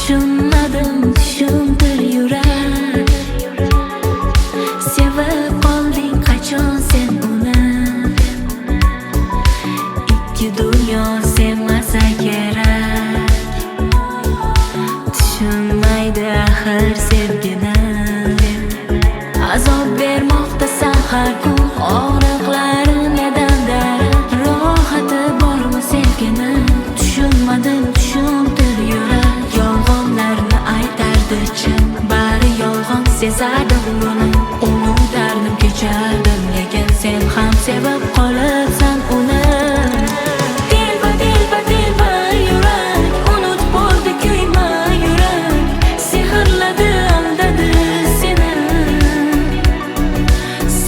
Tushunmadim, tushuntir yurak. Sevib qolding qachon sen uni? Ikki dunyo sevmasa kerak. Tushunmaydi axir sevgini. Azob bermoqda sahar kun og'riqlari nedanda? Rohati bormi sevgini? Tushunmadim, tushuntir yurak. Yolg'onlarni aytardi chin, bari yolg'on sezardim buni. Unutardim, kechardim, lekin sen ham sevib qolibsan uni. Telba, telba, telba yurak, unutib bo'ldi kuyma yurak. Sehrladi, aldadi seni.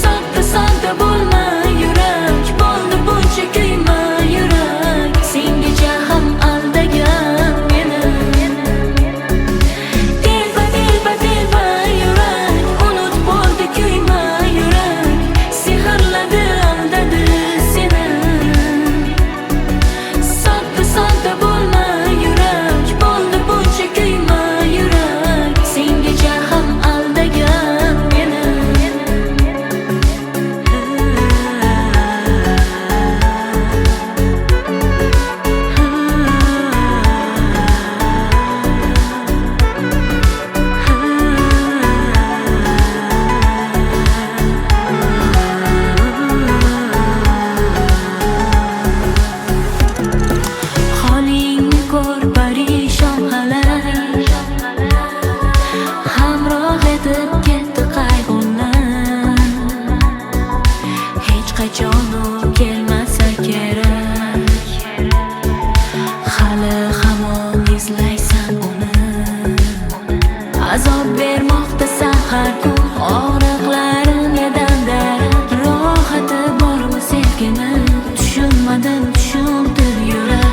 Sodda, sodda bo'lma yurak, bo'ldi buncha kuyma yurak. Sengacha ham aldagan meni. Telba, telba, telba yurak, unutib bo'ldi kuyma yurak. Sehrladi, aldadi seni. Sodda, sodda bo'lma yurak, bo'ldi buncha kuyma yurak. Sengacha ham aldagan meni. Holingni ko'r parishon halay, hamroh etib ketdi qayg'ular. Hech qachon u kelmasa kerak, hali hamon izlaysan uni. Azob bermoqda sahar kun og'riqlari nedanda? Rohati bormi sevgini? Tushunmadim, tushuntir yurak.